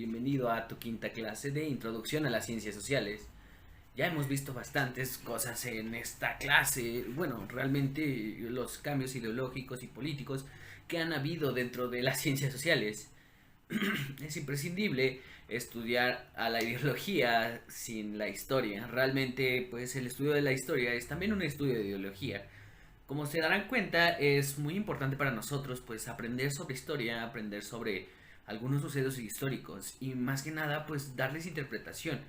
bienvenido a tu quinta clase de Introducción a las Ciencias Sociales. Ya hemos visto bastantes cosas en esta clase, bueno, realmente los cambios ideológicos y políticos que han habido dentro de las ciencias sociales. Es imprescindible estudiar a la ideología sin la historia. Realmente, pues el estudio de la historia es también un estudio de ideología. Como se darán cuenta, es muy importante para nosotros pues aprender sobre historia, aprender sobre algunos sucesos históricos y más que nada pues darles interpretación,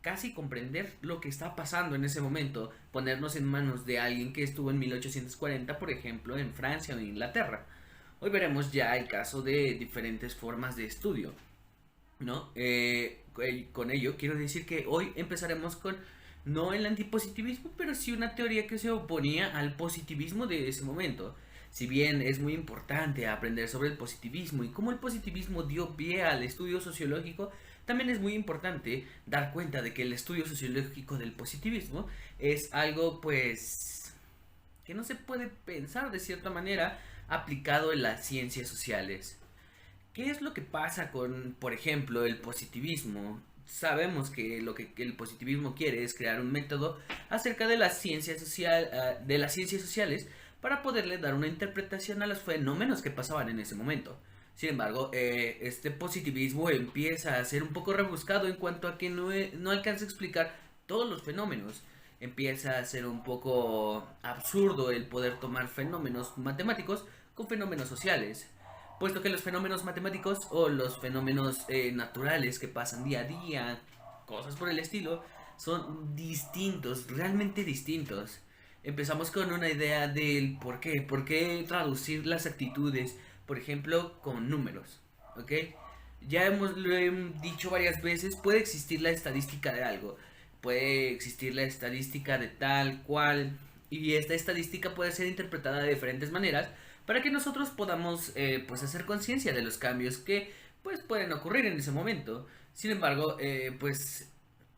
casi comprender lo que está pasando en ese momento, ponernos en manos de alguien que estuvo en 1840, por ejemplo, en Francia o en Inglaterra. Hoy veremos ya el caso de diferentes formas de estudio, ¿no? Con ello quiero decir que hoy empezaremos con no el antipositivismo, pero sí una teoría que se oponía al positivismo de ese momento. Si bien es muy importante aprender sobre el positivismo y cómo el positivismo dio pie al estudio sociológico, también es muy importante dar cuenta de que el estudio sociológico del positivismo es algo pues que no se puede pensar de cierta manera aplicado en las ciencias sociales. ¿Qué es lo que pasa con, por ejemplo, el positivismo? Sabemos que lo que el positivismo quiere es crear un método acerca de las ciencias de las ciencias sociales para poderle dar una interpretación a los fenómenos que pasaban en ese momento. Sin embargo, este positivismo empieza a ser un poco rebuscado en cuanto a que no alcanza a explicar todos los fenómenos. Empieza a ser un poco absurdo el poder tomar fenómenos matemáticos con fenómenos sociales, puesto que los fenómenos matemáticos o los fenómenos naturales que pasan día a día, cosas por el estilo, son distintos, realmente distintos. Empezamos con una idea del por qué traducir las actitudes, por ejemplo, con números, ¿ok? Lo he dicho varias veces, puede existir la estadística de algo, puede existir la estadística de tal cual, y esta estadística puede ser interpretada de diferentes maneras para que nosotros podamos pues hacer conciencia de los cambios que pues pueden ocurrir en ese momento. Sin embargo, pues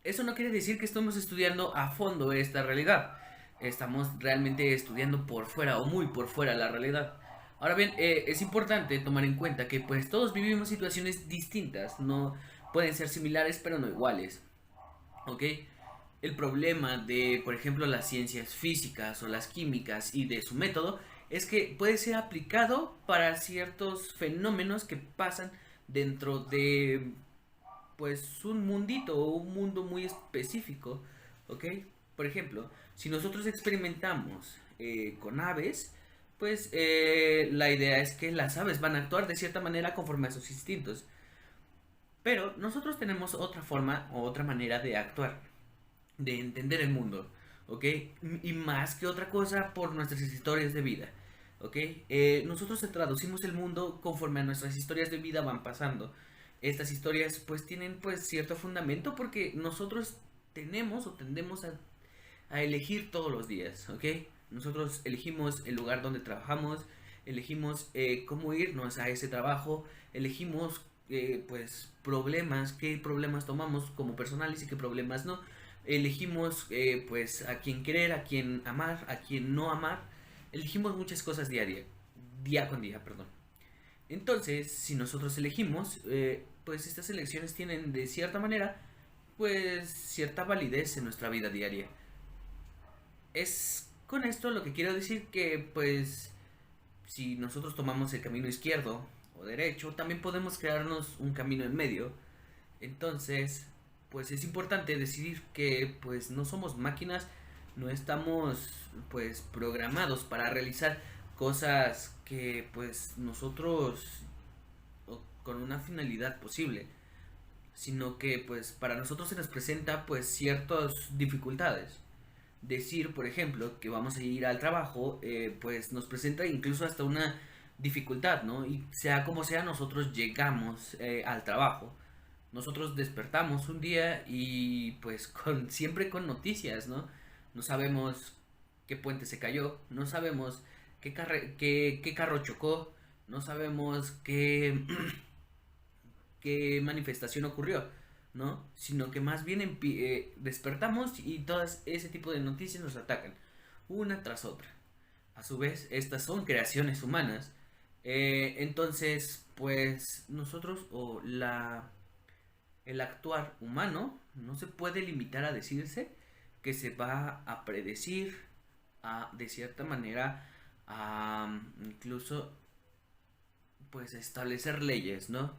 eso no quiere decir que estemos estudiando a fondo esta realidad. Estamos realmente estudiando por fuera o muy por fuera la realidad. Ahora bien, es importante tomar en cuenta que pues todos vivimos situaciones distintas, no pueden ser similares pero no iguales, ¿ok? El problema de, por ejemplo, las ciencias físicas o las químicas y de su método es que puede ser aplicado para ciertos fenómenos que pasan dentro de pues un mundito o un mundo muy específico, ¿ok? Por ejemplo, si nosotros experimentamos con aves, pues la idea es que las aves van a actuar de cierta manera conforme a sus instintos. Pero nosotros tenemos otra forma o otra manera de actuar, de entender el mundo, ¿ok? Y más que otra cosa por nuestras historias de vida, ¿ok? Nosotros traducimos el mundo conforme a nuestras historias de vida van pasando. Estas historias pues tienen pues cierto fundamento porque nosotros tenemos o tendemos a elegir todos los días, ¿ok? Nosotros elegimos el lugar donde trabajamos, elegimos cómo irnos a ese trabajo, elegimos pues problemas, qué problemas tomamos como personales y qué problemas no. Elegimos pues a quién querer, a quién amar, a quién no amar. Elegimos muchas cosas día con día, perdón. Entonces, si nosotros elegimos, pues estas elecciones tienen de cierta manera pues cierta validez en nuestra vida diaria. Es con esto lo que quiero decir que pues si nosotros tomamos el camino izquierdo o derecho, también podemos crearnos un camino en medio. Entonces, pues es importante decidir que pues no somos máquinas, no estamos pues programados para realizar cosas que pues nosotros con una finalidad posible, sino que pues para nosotros se nos presenta pues ciertas dificultades. Decir, por ejemplo, que vamos a ir al trabajo, pues nos presenta incluso hasta una dificultad, ¿no? Y sea como sea, nosotros llegamos al trabajo. Nosotros despertamos un día y pues siempre con noticias, ¿no? No sabemos qué puente se cayó, no sabemos qué carro chocó, no sabemos qué manifestación ocurrió, ¿no? Sino que más bien despertamos y todas ese tipo de noticias nos atacan, una tras otra. A su vez, estas son creaciones humanas. Entonces, pues nosotros o El actuar humano no se puede limitar a decirse que se va a predecir, a de cierta manera, a incluso pues establecer leyes, ¿no?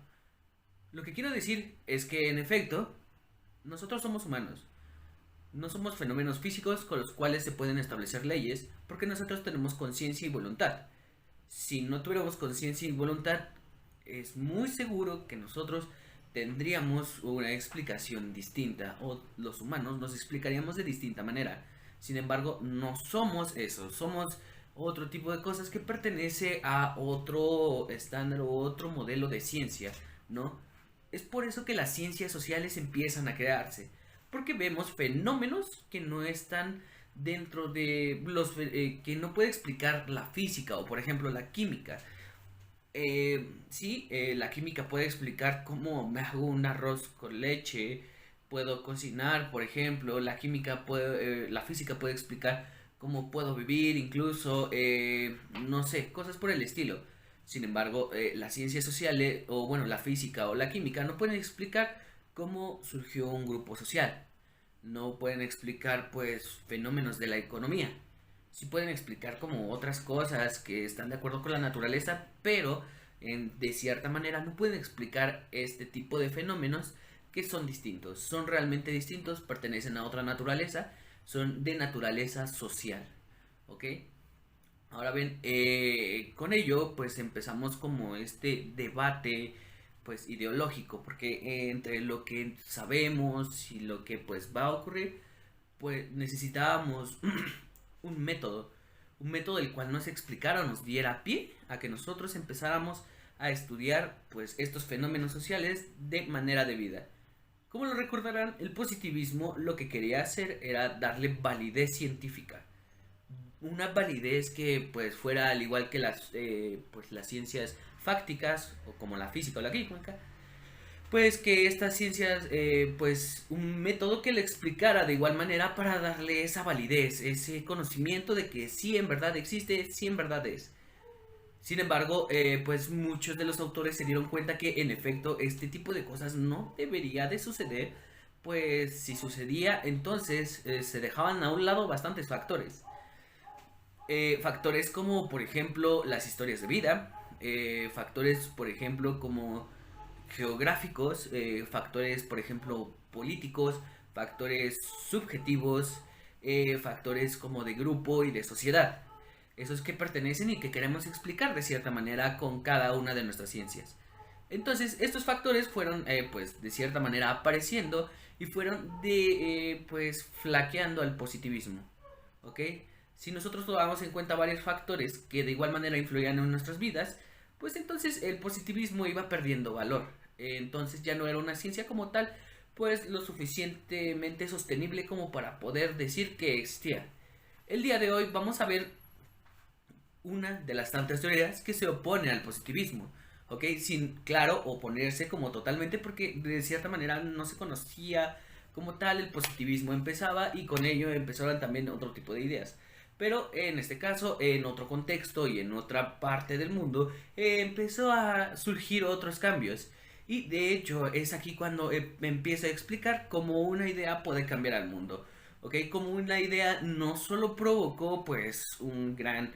Lo que quiero decir es que en efecto, nosotros somos humanos. No somos fenómenos físicos con los cuales se pueden establecer leyes, porque nosotros tenemos conciencia y voluntad. Si no tuviéramos conciencia y voluntad, es muy seguro que nosotros tendríamos una explicación distinta, o los humanos nos explicaríamos de distinta manera. Sin embargo, no somos eso, somos otro tipo de cosas que pertenece a otro estándar o otro modelo de ciencia, ¿no? Es por eso que las ciencias sociales empiezan a crearse, porque vemos fenómenos que no están dentro de los que no puede explicar la física o por ejemplo la química. Sí, la química puede explicar cómo me hago un arroz con leche, puedo cocinar, por ejemplo, la física puede explicar cómo puedo vivir, incluso, no sé, cosas por el estilo. Sin embargo, las ciencias sociales, o bueno, la física o la química no pueden explicar cómo surgió un grupo social. No pueden explicar, pues, fenómenos de la economía. Sí pueden explicar como otras cosas que están de acuerdo con la naturaleza, pero de cierta manera no pueden explicar este tipo de fenómenos que son distintos, son realmente distintos, pertenecen a otra naturaleza, son de naturaleza social, ¿ok? Ahora bien, con ello pues empezamos como este debate pues ideológico, porque entre lo que sabemos y lo que pues va a ocurrir, pues necesitábamos un método el cual nos explicara o nos diera pie a que nosotros empezáramos a estudiar pues estos fenómenos sociales de manera debida. Como lo recordarán, el positivismo lo que quería hacer era darle validez científica, una validez que pues fuera al igual que pues, las ciencias fácticas o como la física o la química, pues que estas ciencias, pues un método que le explicara de igual manera para darle esa validez, ese conocimiento de que sí en verdad existe, sí en verdad es. Sin embargo, pues muchos de los autores se dieron cuenta que en efecto este tipo de cosas no debería de suceder, pues si sucedía entonces se dejaban a un lado bastantes factores. Factores como por ejemplo las historias de vida, factores por ejemplo como geográficos, factores, por ejemplo, políticos, factores subjetivos, factores como de grupo y de sociedad. Esos que pertenecen y que queremos explicar de cierta manera con cada una de nuestras ciencias. Entonces, estos factores fueron, pues, de cierta manera apareciendo y fueron pues, flaqueando al positivismo. ¿Ok? Si nosotros tomamos en cuenta varios factores que de igual manera influían en nuestras vidas, pues entonces el positivismo iba perdiendo valor. Entonces ya no era una ciencia como tal, pues lo suficientemente sostenible como para poder decir que existía. El día de hoy vamos a ver una de las tantas teorías que se opone al positivismo, ¿ok? Sin, claro, oponerse como totalmente porque de cierta manera no se conocía como tal el positivismo empezaba y con ello empezaron también otro tipo de ideas. Pero en este caso, en otro contexto y en otra parte del mundo, empezó a surgir otros cambios. Y de hecho es aquí cuando me empiezo a explicar cómo una idea puede cambiar al mundo. ¿Ok? Como una idea no solo provocó pues un gran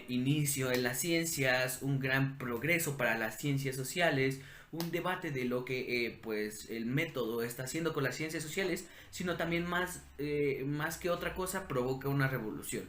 inicio en las ciencias, un gran progreso para las ciencias sociales, un debate de lo que pues el método está haciendo con las ciencias sociales, sino también más que otra cosa provoca una revolución.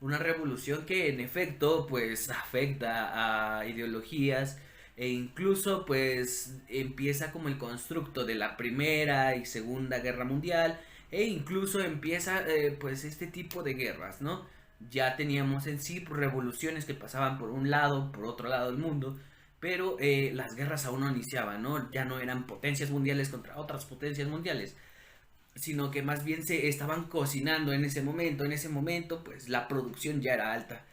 Una revolución que en efecto pues afecta a ideologías e incluso pues empieza como el constructo de la Primera y Segunda Guerra Mundial e incluso empieza pues este tipo de guerras, ¿no? Ya teníamos en sí revoluciones que pasaban por un lado, por otro lado del mundo, pero las guerras aún no iniciaban, ¿no? Ya no eran potencias mundiales contra otras potencias mundiales, sino que más bien se estaban cocinando en ese momento pues la producción ya era alta,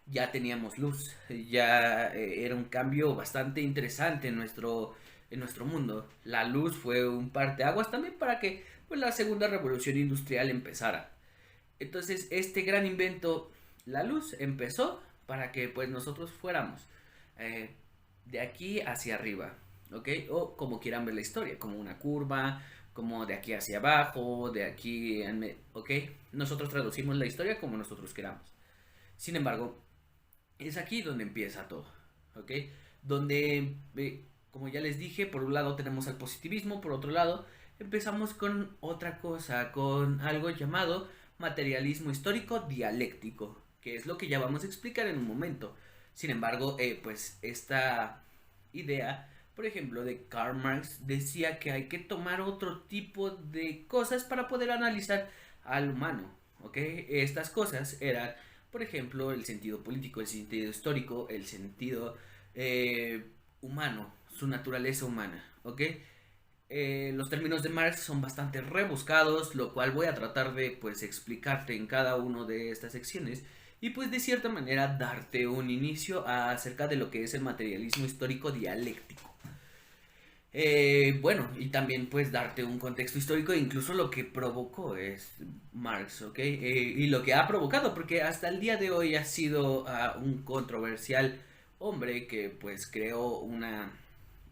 ya teníamos luz, ya era un cambio bastante interesante en nuestro mundo. La luz fue un parteaguas también para que pues, la segunda revolución industrial empezara. Entonces, este gran invento, la luz, empezó para que pues nosotros fuéramos eh, de aquí hacia arriba. ¿ok? O como quieran ver la historia, como una curva, como de aquí hacia abajo, de aquí, ¿ok? Nosotros traducimos la historia como nosotros queramos. Sin embargo, es aquí donde empieza todo, ¿ok? Donde, como ya les dije, por un lado tenemos el positivismo, por otro lado empezamos con otra cosa, con algo llamado materialismo histórico dialéctico, que es lo que ya vamos a explicar en un momento. Sin embargo, pues esta idea, por ejemplo, de Karl Marx decía que hay que tomar otro tipo de cosas para poder analizar al humano, ¿ok? Estas cosas eran, por ejemplo, el sentido político, el sentido histórico, el sentido eh, humano, su naturaleza humana, ¿ok? Los términos de Marx son bastante rebuscados, lo cual voy a tratar de pues explicarte en cada una de estas secciones y pues de cierta manera darte un inicio acerca de lo que es el materialismo histórico dialéctico. Bueno, y también pues darte un contexto histórico e incluso lo que provocó es Marx, ¿ok? Y lo que ha provocado, porque hasta el día de hoy ha sido un controversial hombre que pues creó una,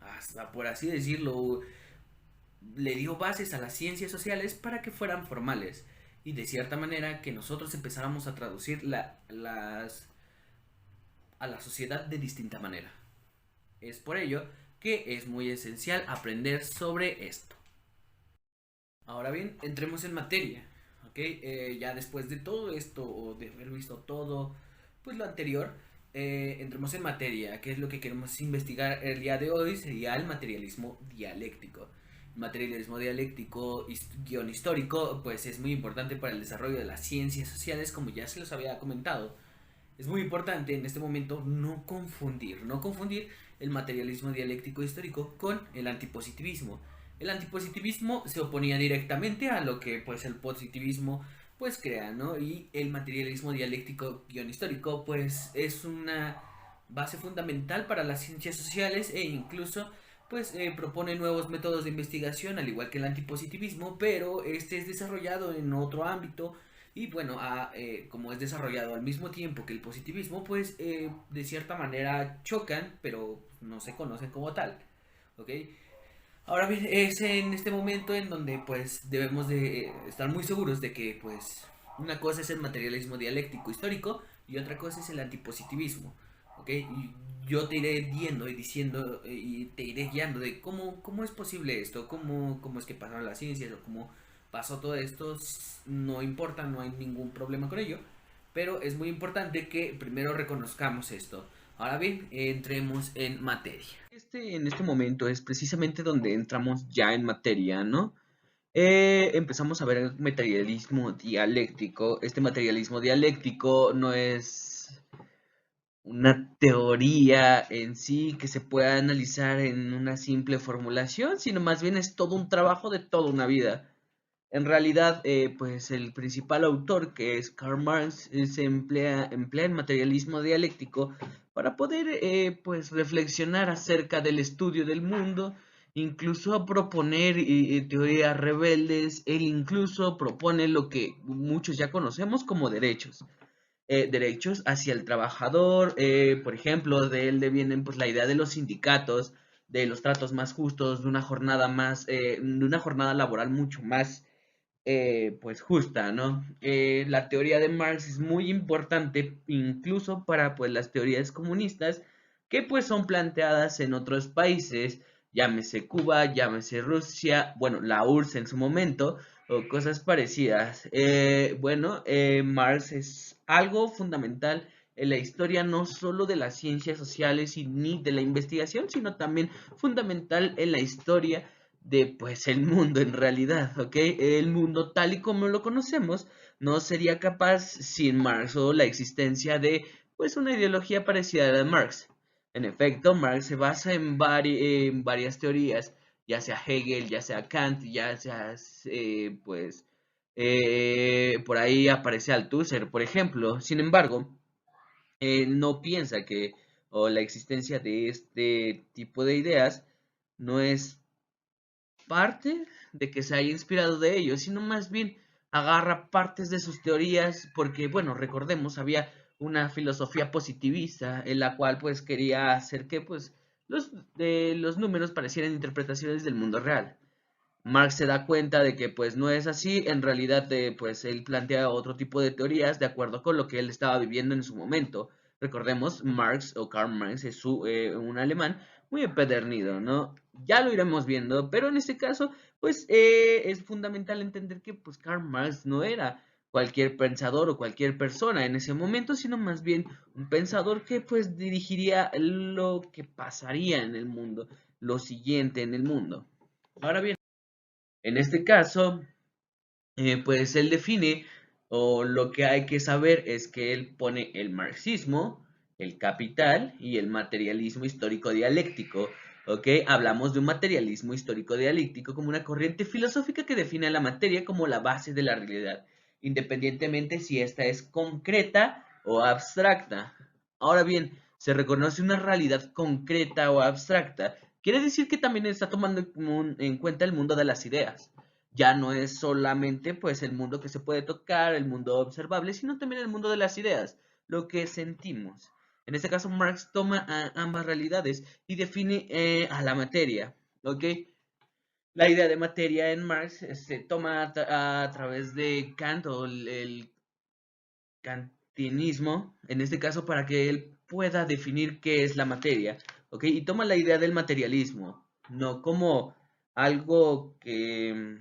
hasta por así decirlo, le dio bases a las ciencias sociales para que fueran formales y de cierta manera que nosotros empezáramos a traducir a la sociedad de distinta manera. Es por ello que es muy esencial aprender sobre esto. Ahora bien, entremos en materia. ¿Ok? Ya después de todo esto, o de haber visto todo, pues lo anterior, entremos en materia. ¿Qué es lo que queremos investigar el día de hoy? Sería el materialismo dialéctico. El materialismo dialéctico, guión histórico, pues es muy importante para el desarrollo de las ciencias sociales, como ya se los había comentado. Es muy importante en este momento no confundir el materialismo dialéctico histórico con el antipositivismo. El antipositivismo se oponía directamente a lo que pues el positivismo pues crea, ¿no? Y el materialismo dialéctico guión histórico pues es una base fundamental para las ciencias sociales e incluso pues propone nuevos métodos de investigación al igual que el antipositivismo, pero este es desarrollado en otro ámbito y bueno, como es desarrollado al mismo tiempo que el positivismo, pues de cierta manera chocan, pero no se conocen como tal. ¿Ok? Ahora bien, es en este momento en donde pues debemos de estar muy seguros de que pues una cosa es el materialismo dialéctico histórico y otra cosa es el antipositivismo. ¿Ok? Y yo te iré viendo y diciendo y te iré guiando de cómo es posible esto, cómo es que pasaron las ciencias o cómo pasó todo esto. No importa, no hay ningún problema con ello, pero es muy importante que primero reconozcamos esto. Ahora bien, entremos en materia. En este momento es precisamente donde entramos ya en materia, ¿no? Empezamos a ver el materialismo dialéctico. Este materialismo dialéctico no es una teoría en sí que se pueda analizar en una simple formulación, sino más bien es todo un trabajo de toda una vida. En realidad, pues el principal autor, que es Karl Marx, se emplea el materialismo dialéctico para poder pues reflexionar acerca del estudio del mundo, incluso a proponer teorías rebeldes. Él incluso propone lo que muchos ya conocemos como derechos. Derechos hacia el trabajador, por ejemplo, de él vienen pues la idea de los sindicatos, de los tratos más justos, de una jornada más, de una jornada laboral mucho más pues justa, ¿no? La teoría de Marx es muy importante incluso para pues las teorías comunistas que pues son planteadas en otros países, llámese Cuba, llámese Rusia, bueno, la URSS en su momento, o cosas parecidas. Bueno, Marx es algo fundamental en la historia no solo de las ciencias sociales y ni de la investigación, sino también fundamental en la historia de pues el mundo en realidad, ¿ok? El mundo tal y como lo conocemos no sería capaz sin Marx o la existencia de pues una ideología parecida a la de Marx. En efecto, Marx se basa en varias teorías, ya sea Hegel, ya sea Kant, ya sea pues por ahí aparece Althusser, por ejemplo. Sin embargo, no piensa que o la existencia de este tipo de ideas no es parte de que se haya inspirado de ellos, sino más bien agarra partes de sus teorías, porque, bueno, recordemos, había una filosofía positivista en la cual pues quería hacer que pues los números parecieran interpretaciones del mundo real. Marx se da cuenta de que pues no es así, en realidad pues él plantea otro tipo de teorías de acuerdo con lo que él estaba viviendo en su momento. Recordemos, Marx o Karl Marx es un alemán muy empedernido, ¿no? Ya lo iremos viendo, pero en este caso pues es fundamental entender que pues Karl Marx no era cualquier pensador o cualquier persona en ese momento, sino más bien un pensador que pues dirigiría lo que pasaría en el mundo, lo siguiente en el mundo. Ahora bien, en este caso, pues él define, o lo que hay que saber es que él pone el marxismo, el capital y el materialismo histórico dialéctico. ¿Ok? Hablamos de un materialismo histórico dialéctico como una corriente filosófica que define a la materia como la base de la realidad, independientemente si esta es concreta o abstracta. Ahora bien, se reconoce una realidad concreta o abstracta. Quiere decir que también está tomando en cuenta el mundo de las ideas. Ya no es solamente pues el mundo que se puede tocar, el mundo observable, sino también el mundo de las ideas, lo que sentimos. En este caso, Marx toma ambas realidades y define a la materia, ¿ok? La idea de materia en Marx se toma a través de Kant o el kantianismo, en este caso para que él pueda definir qué es la materia, ¿ok? Y toma la idea del materialismo, no como algo que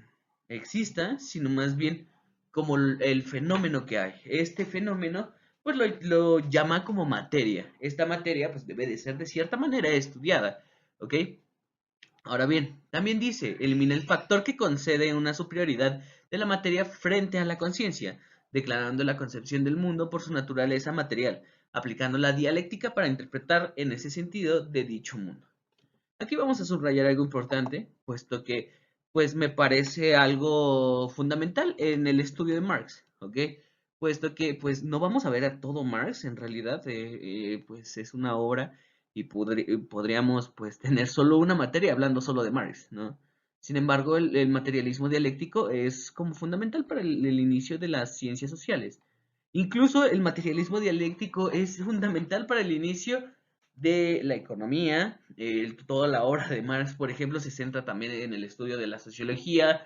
exista, sino más bien como el fenómeno que hay. Este fenómeno, pues lo llama como materia. Esta materia, pues debe de ser de cierta manera estudiada, ¿ok? Ahora bien, también dice, elimina el factor que concede una superioridad de la materia frente a la conciencia, declarando la concepción del mundo por su naturaleza material, aplicando la dialéctica para interpretar en ese sentido de dicho mundo. Aquí vamos a subrayar algo importante, puesto que pues me parece algo fundamental en el estudio de Marx, ¿ok? Puesto que pues no vamos a ver a todo Marx, en realidad pues es una obra y podríamos pues tener solo una materia hablando solo de Marx, ¿no? Sin embargo, el materialismo dialéctico es como fundamental para el inicio de las ciencias sociales. Incluso el materialismo dialéctico es fundamental para el inicio de la economía. Toda la obra de Marx, por ejemplo, se centra también en el estudio de la sociología.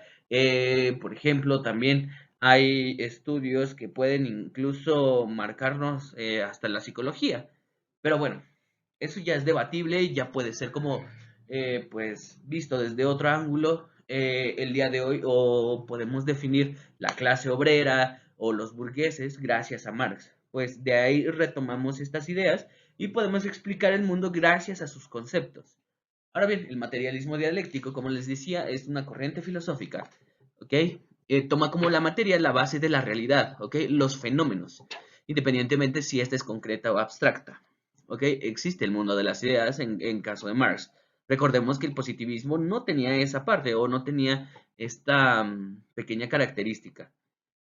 Por ejemplo, también hay estudios que pueden incluso marcarnos hasta la psicología. Pero bueno, eso ya es debatible y ya puede ser como pues visto desde otro ángulo el día de hoy, o podemos definir la clase obrera o los burgueses gracias a Marx. Pues de ahí retomamos estas ideas y podemos explicar el mundo gracias a sus conceptos. Ahora bien, el materialismo dialéctico, como les decía, es una corriente filosófica, ¿ok? Toma como la materia la base de la realidad, ¿ok? Los fenómenos, independientemente si esta es concreta o abstracta, ¿ok? Existe el mundo de las ideas en caso de Marx. Recordemos que el positivismo no tenía esa parte o no tenía esta pequeña característica.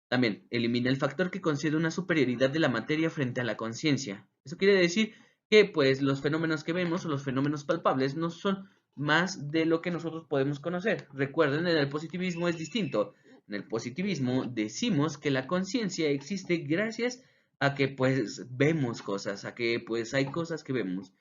También elimina el factor que concede una superioridad de la materia frente a la conciencia. Eso quiere decir que pues los fenómenos que vemos o los fenómenos palpables no son más de lo que nosotros podemos conocer. Recuerden, en el positivismo es distinto. En el positivismo decimos que la conciencia existe gracias a que pues vemos cosas, a que pues hay cosas que vemos.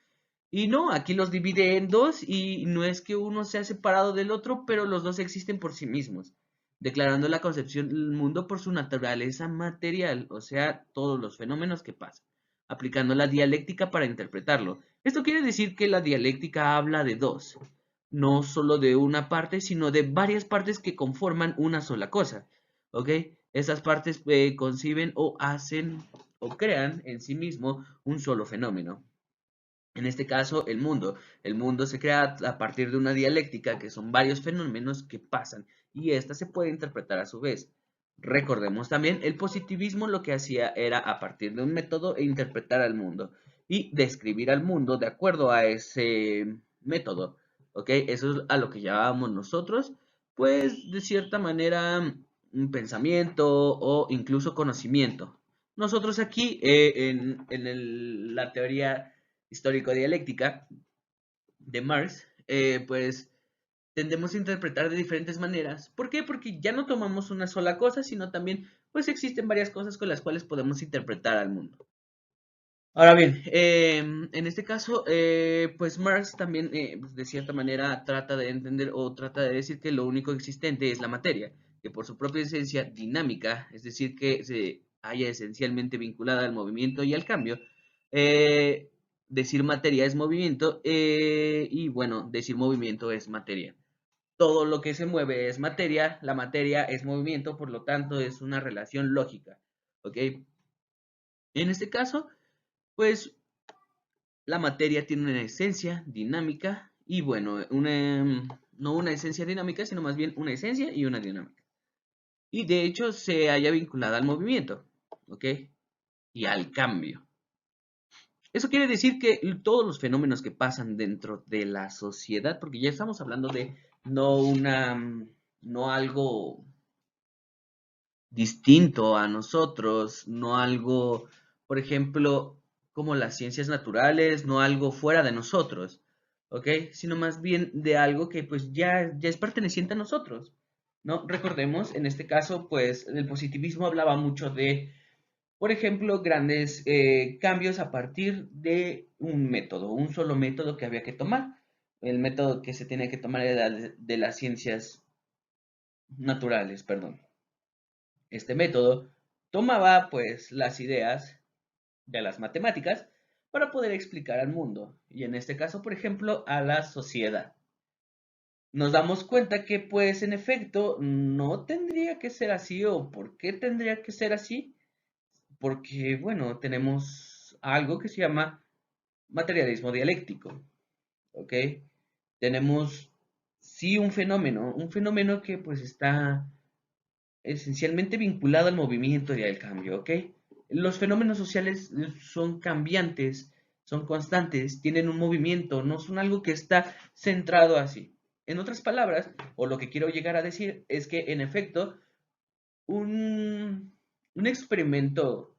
Y no, aquí los divide en dos y no es que uno sea separado del otro, pero los dos existen por sí mismos, declarando la concepción del mundo por su naturaleza material, o sea, todos los fenómenos que pasan, aplicando la dialéctica para interpretarlo. Esto quiere decir que la dialéctica habla de dos, no solo de una parte, sino de varias partes que conforman una sola cosa, ¿ok? Esas partes conciben o hacen o crean en sí mismo un solo fenómeno. En este caso, el mundo. El mundo se crea a partir de una dialéctica, que son varios fenómenos que pasan, y esta se puede interpretar a su vez. Recordemos también, el positivismo lo que hacía era, a partir de un método, interpretar al mundo y describir al mundo de acuerdo a ese método. ¿Ok? Eso es a lo que llamábamos nosotros, pues, de cierta manera, un pensamiento o incluso conocimiento. Nosotros aquí, la teoría histórico-dialéctica de Marx, pues tendemos a interpretar de diferentes maneras. ¿Por qué? Porque ya no tomamos una sola cosa, sino también, pues existen varias cosas con las cuales podemos interpretar al mundo. Ahora bien, en este caso, pues Marx también, pues, de cierta manera, trata de entender o trata de decir que lo único existente es la materia, que por su propia esencia dinámica, es decir, que se haya esencialmente vinculada al movimiento y al cambio. eh, Decir materia es movimiento, y bueno, decir movimiento es materia. Todo lo que se mueve es materia, la materia es movimiento, por lo tanto es una relación lógica, ¿ok? En este caso, pues la materia tiene una esencia dinámica y bueno, no una esencia dinámica, sino más bien una esencia y una dinámica. Y de hecho se haya vinculada al movimiento, ¿ok? Y al cambio. Eso quiere decir que todos los fenómenos que pasan dentro de la sociedad, porque ya estamos hablando de no no algo distinto a nosotros, no algo, por ejemplo, como las ciencias naturales, no algo fuera de nosotros, ¿ok? Sino más bien de algo que pues ya es perteneciente a nosotros, ¿no? Recordemos, en este caso, pues el positivismo hablaba mucho de, por ejemplo, grandes cambios a partir de un método, un solo método que había que tomar. El método que se tenía que tomar era de las ciencias naturales, perdón. Este método tomaba pues las ideas de las matemáticas para poder explicar al mundo y en este caso, por ejemplo, a la sociedad. Nos damos cuenta que pues en efecto no tendría que ser así o por qué tendría que ser así, porque bueno, tenemos algo que se llama materialismo dialéctico, ¿ok? Tenemos sí un fenómeno que pues está esencialmente vinculado al movimiento y al cambio, ¿ok? Los fenómenos sociales son cambiantes, son constantes, tienen un movimiento, no son algo que está centrado así. En otras palabras, o lo que quiero llegar a decir es que en efecto, un experimento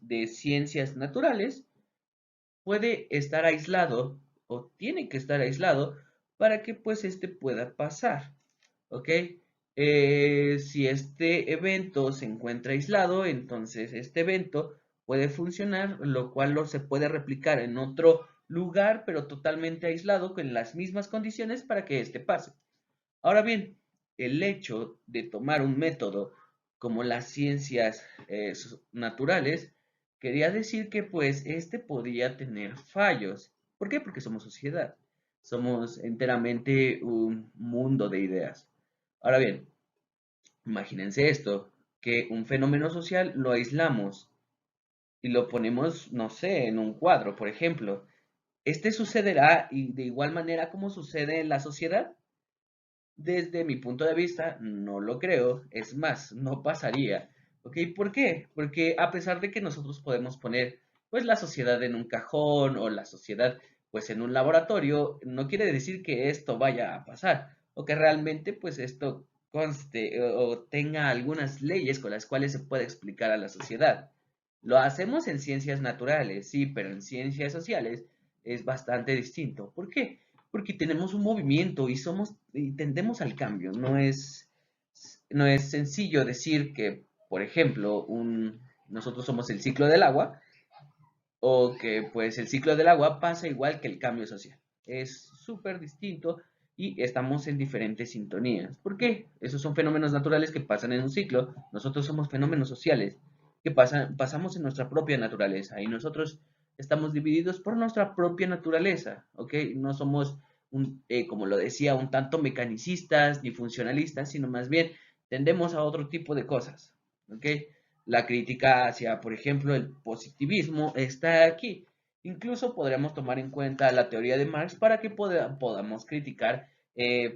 de ciencias naturales puede estar aislado o tiene que estar aislado para que pues este pueda pasar. ¿Ok? Si este evento se encuentra aislado, entonces este evento puede funcionar, lo cual se puede replicar en otro lugar, pero totalmente aislado, con las mismas condiciones para que este pase. Ahora bien, el hecho de tomar un método como las ciencias naturales quería decir que pues este podía tener fallos. ¿Por qué? Porque somos sociedad. Somos enteramente un mundo de ideas. Ahora bien, imagínense esto, que un fenómeno social lo aislamos y lo ponemos, no sé, en un cuadro, por ejemplo. Este sucederá y de igual manera como sucede en la sociedad. Desde mi punto de vista, no lo creo, es más, no pasaría. ¿Ok? ¿Por qué? Porque a pesar de que nosotros podemos poner pues la sociedad en un cajón o la sociedad pues en un laboratorio, no quiere decir que esto vaya a pasar o que realmente pues esto conste o tenga algunas leyes con las cuales se puede explicar a la sociedad. Lo hacemos en ciencias naturales, sí, pero en ciencias sociales es bastante distinto. ¿Por qué? Porque tenemos un movimiento y tendemos al cambio. No es sencillo decir que, por ejemplo, nosotros somos el ciclo del agua o que pues el ciclo del agua pasa igual que el cambio social. Es súper distinto y estamos en diferentes sintonías. ¿Por qué? Esos son fenómenos naturales que pasan en un ciclo. Nosotros somos fenómenos sociales que pasamos en nuestra propia naturaleza y nosotros estamos divididos por nuestra propia naturaleza, ¿ok? No somos, como lo decía, un tanto mecanicistas ni funcionalistas, sino más bien tendemos a otro tipo de cosas, ¿ok? La crítica hacia, por ejemplo, el positivismo está aquí. Incluso podríamos tomar en cuenta la teoría de Marx para que podamos criticar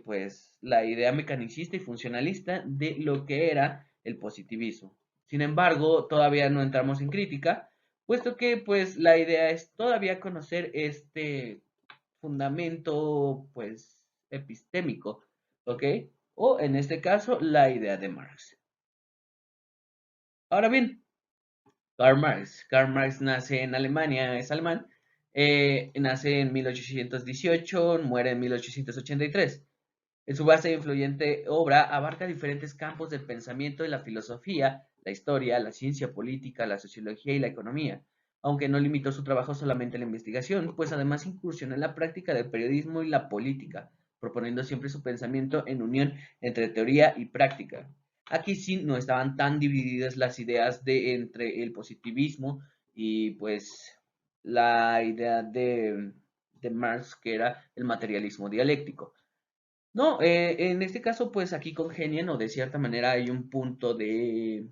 pues la idea mecanicista y funcionalista de lo que era el positivismo. Sin embargo, todavía no entramos en crítica, puesto que pues la idea es todavía conocer este fundamento pues epistémico, ¿ok? O en este caso, la idea de Marx. Ahora bien, Karl Marx. Karl Marx nace en Alemania, es alemán. Nace en 1818, muere en 1883. En su base e influyente obra abarca diferentes campos del pensamiento de la filosofía, la historia, la ciencia política, la sociología y la economía. aunque no limitó su trabajo solamente a la investigación, pues además incursionó en la práctica del periodismo y la política, proponiendo siempre su pensamiento en unión entre teoría y práctica. Aquí sí no estaban tan divididas las ideas entre el positivismo y pues la idea de Marx, que era el materialismo dialéctico. No, en este caso, pues aquí congenian o de cierta manera hay un punto de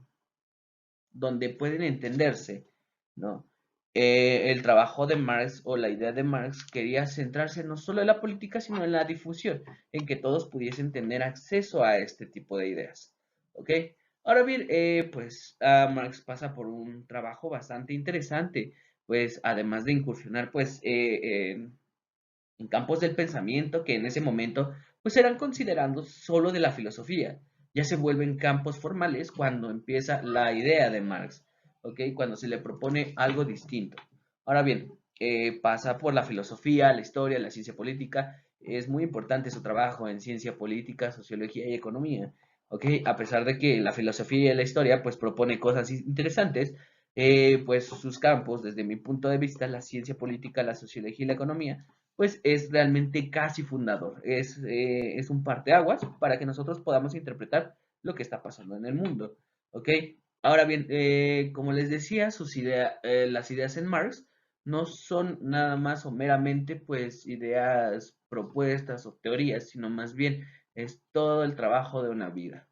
donde pueden entenderse, ¿no? El trabajo de Marx o la idea de Marx quería centrarse no solo en la política, sino en la difusión, en que todos pudiesen tener acceso a este tipo de ideas, ¿ok? Ahora bien, pues Marx pasa por un trabajo bastante interesante, pues además de incursionar, pues en campos del pensamiento que en ese momento pues eran considerados solo de la filosofía. Ya se vuelven campos formales cuando empieza la idea de Marx, ¿ok? Cuando se le propone algo distinto. Ahora bien, pasa por la filosofía, la historia, la ciencia política. Es muy importante su trabajo en ciencia política, sociología y economía, ¿ok? A pesar de que la filosofía y la historia pues propone cosas interesantes, pues sus campos, desde mi punto de vista, la ciencia política, la sociología y la economía, pues es realmente casi fundador. Es un parteaguas para que nosotros podamos interpretar lo que está pasando en el mundo. ¿Ok? Ahora bien, como les decía, las ideas en Marx no son nada más o meramente pues ideas propuestas o teorías, sino más bien es todo el trabajo de una vida.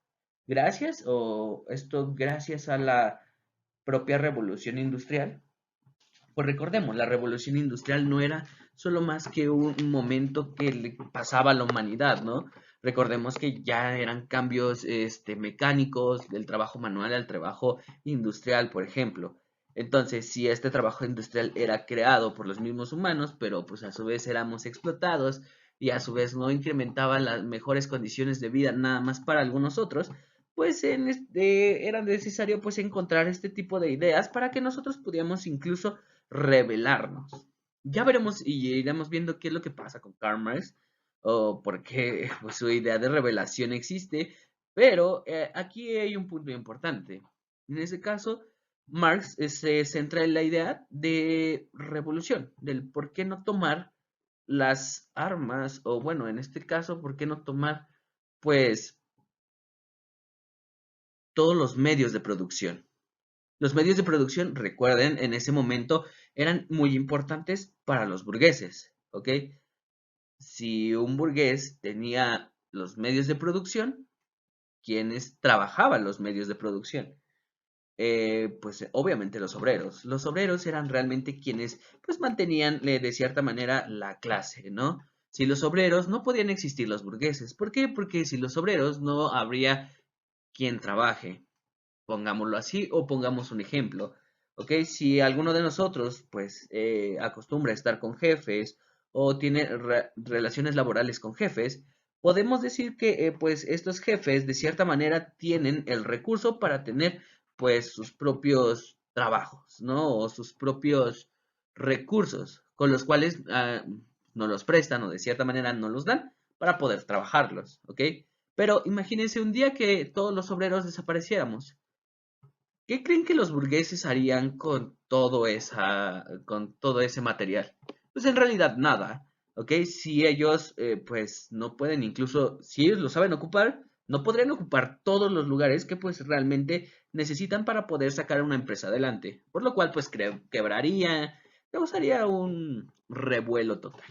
Gracias a la propia revolución industrial, pues recordemos, la revolución industrial no era solo más que un momento que le pasaba a la humanidad, ¿no? Recordemos que ya eran cambios mecánicos del trabajo manual al trabajo industrial, por ejemplo. Entonces, si este trabajo industrial era creado por los mismos humanos, pero pues a su vez éramos explotados y a su vez no incrementaban las mejores condiciones de vida nada más para algunos otros, pues era necesario pues encontrar este tipo de ideas para que nosotros pudiéramos incluso revelarnos. Ya veremos y iremos viendo qué es lo que pasa con Karl Marx o por qué pues, su idea de revelación existe, pero aquí hay un punto importante. En ese caso, Marx se centra en la idea de revolución, del por qué no tomar las armas, o bueno, en este caso, por qué no tomar, pues, todos los medios de producción. Los medios de producción, recuerden, en ese momento eran muy importantes para los burgueses, ¿ok? Si un burgués tenía los medios de producción, ¿quiénes trabajaban los medios de producción? Pues obviamente los obreros. Los obreros eran realmente quienes pues mantenían de cierta manera la clase, ¿no? Si los obreros no podían existir los burgueses. ¿Por qué? Porque si los obreros no habría quien trabaje, pongámoslo así, o pongamos un ejemplo, ¿ok? Si alguno de nosotros, pues, acostumbra a estar con jefes o tiene relaciones laborales con jefes, podemos decir que, pues, estos jefes, de cierta manera, tienen el recurso para tener, pues, sus propios trabajos, ¿no? O sus propios recursos, con los cuales nos los prestan o de cierta manera nos los dan para poder trabajarlos, ¿ok? Pero imagínense un día que todos los obreros desapareciéramos. ¿Qué creen que los burgueses harían con todo ese material? Pues en realidad nada, ¿ok? Si ellos, pues, no pueden, incluso si ellos lo saben ocupar, no podrían ocupar todos los lugares que, pues, realmente necesitan para poder sacar una empresa adelante. Por lo cual, pues, quebraría, causaría un revuelo total.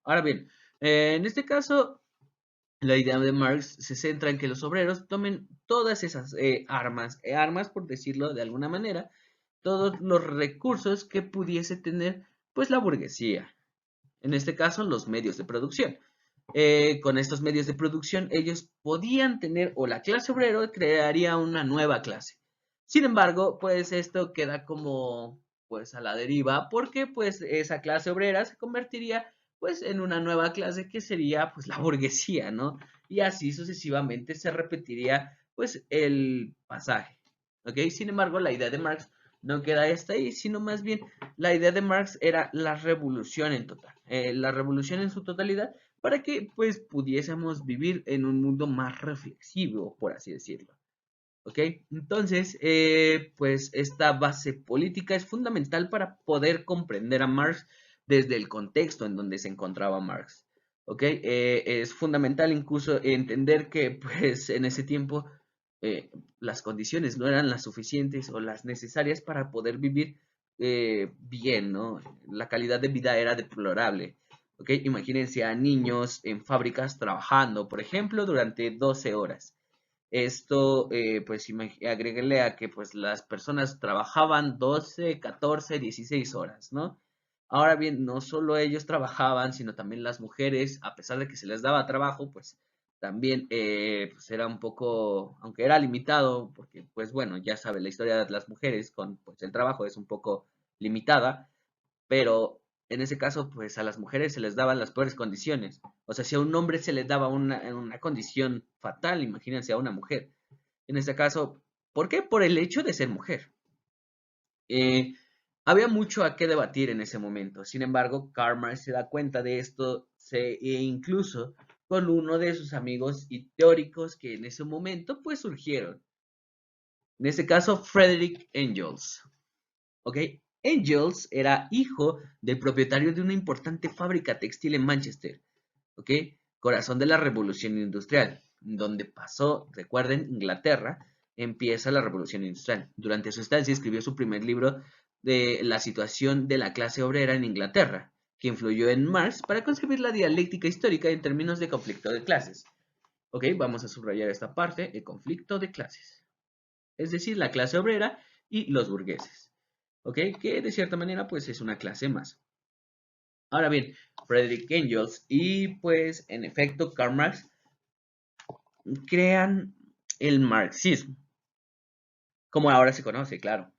Ahora bien, en este caso, la idea de Marx se centra en que los obreros tomen todas esas armas por decirlo de alguna manera, todos los recursos que pudiese tener pues la burguesía, en este caso los medios de producción. Con estos medios de producción ellos podían tener o la clase obrera crearía una nueva clase. Sin embargo, pues esto queda como pues a la deriva porque pues esa clase obrera se convertiría pues en una nueva clase que sería pues la burguesía, ¿no? Y así sucesivamente se repetiría pues el pasaje, ¿ok? Sin embargo, la idea de Marx no queda esta ahí, sino más bien la idea de Marx era la revolución en total, la revolución en su totalidad para que pues pudiésemos vivir en un mundo más reflexivo, por así decirlo. ¿Ok? Entonces, pues esta base política es fundamental para poder comprender a Marx desde el contexto en donde se encontraba Marx. ¿Ok? Es fundamental incluso entender que pues en ese tiempo las condiciones no eran las suficientes o las necesarias para poder vivir bien, ¿no? La calidad de vida era deplorable. ¿Ok? Imagínense a niños en fábricas trabajando, por ejemplo, durante 12 horas. Esto, pues agréguele a que pues las personas trabajaban 12, 14, 16 horas, ¿no? Ahora bien, no solo ellos trabajaban, sino también las mujeres, a pesar de que se les daba trabajo, pues también pues era un poco, aunque era limitado, porque pues bueno, ya sabe, la historia de las mujeres con pues el trabajo es un poco limitada, pero en ese caso, pues a las mujeres se les daban las peores condiciones. O sea, si a un hombre se le daba una condición fatal, imagínense a una mujer. En este caso, ¿por qué? Por el hecho de ser mujer. Eh, Había mucho a qué debatir en ese momento. Sin embargo, Karl Marx se da cuenta de esto e incluso con uno de sus amigos y teóricos que en ese momento pues surgieron. En este caso, Friedrich Engels. ¿Ok? Engels era hijo del propietario de una importante fábrica textil en Manchester, ¿ok? Corazón de la Revolución Industrial, donde pasó, recuerden, Inglaterra, empieza la Revolución Industrial. Durante su estancia escribió su primer libro de la situación de la clase obrera en Inglaterra, que influyó en Marx para concebir la dialéctica histórica en términos de conflicto de clases. ¿Ok? Vamos a subrayar esta parte, el conflicto de clases. Es decir, la clase obrera y los burgueses. ¿Ok? Que de cierta manera pues es una clase más. Ahora bien, Friedrich Engels y pues en efecto Karl Marx crean el marxismo, como ahora se conoce, claro.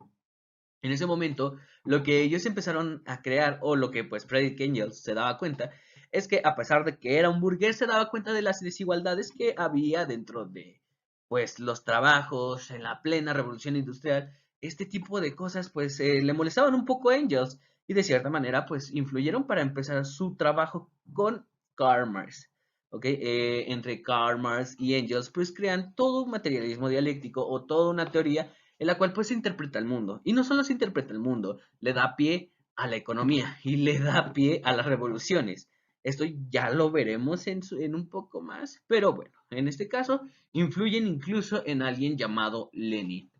En ese momento, lo que ellos empezaron a crear, o lo que pues Friedrich Engels se daba cuenta, es que a pesar de que era un burgués, se daba cuenta de las desigualdades que había dentro de pues los trabajos en la plena revolución industrial. Este tipo de cosas pues le molestaban un poco a Engels y de cierta manera pues influyeron para empezar su trabajo con Karl Marx. ¿Okay? Entre Karl Marx y Engels pues crean todo un materialismo dialéctico o toda una teoría en la cual pues se interpreta el mundo. Y no solo se interpreta el mundo, le da pie a la economía y le da pie a las revoluciones. Esto ya lo veremos en un poco más, pero bueno, en este caso influyen incluso en alguien llamado Lenin.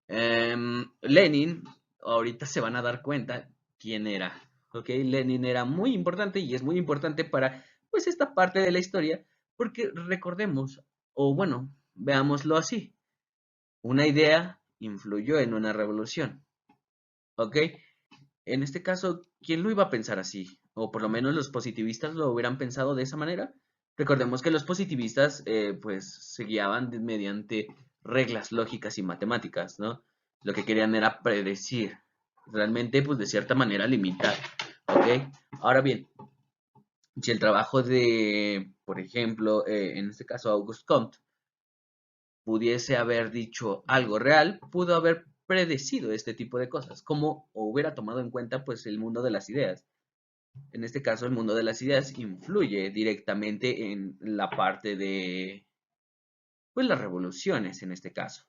Lenin, ahorita se van a dar cuenta quién era. ¿Ok? Lenin era muy importante y es muy importante para pues esta parte de la historia, porque recordemos, o bueno, veámoslo así, una idea influyó en una revolución, ¿ok? En este caso, ¿quién lo iba a pensar así? O por lo menos los positivistas lo hubieran pensado de esa manera. Recordemos que los positivistas, pues, se guiaban mediante reglas lógicas y matemáticas, ¿no? Lo que querían era predecir, realmente, pues, de cierta manera limitar, ¿ok? Ahora bien, si el trabajo de, por ejemplo, en este caso, Auguste Comte, pudiese haber dicho algo real, pudo haber predecido este tipo de cosas, como hubiera tomado en cuenta pues el mundo de las ideas. En este caso, el mundo de las ideas influye directamente en la parte de pues las revoluciones en este caso.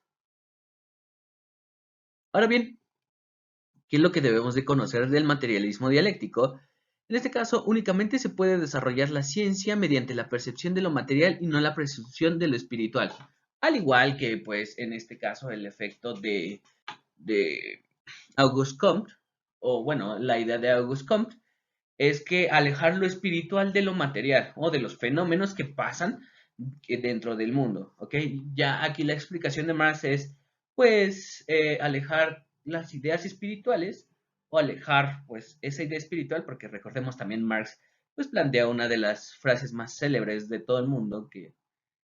Ahora bien, ¿qué es lo que debemos de conocer del materialismo dialéctico? En este caso, únicamente se puede desarrollar la ciencia mediante la percepción de lo material y no la percepción de lo espiritual. Al igual que, pues, en este caso, el efecto de Auguste Comte, o bueno, la idea de Auguste Comte, es que alejar lo espiritual de lo material o de los fenómenos que pasan dentro del mundo, ¿ok? Ya aquí la explicación de Marx es, pues, alejar las ideas espirituales o alejar, pues, esa idea espiritual, porque recordemos también Marx, pues, plantea una de las frases más célebres de todo el mundo, que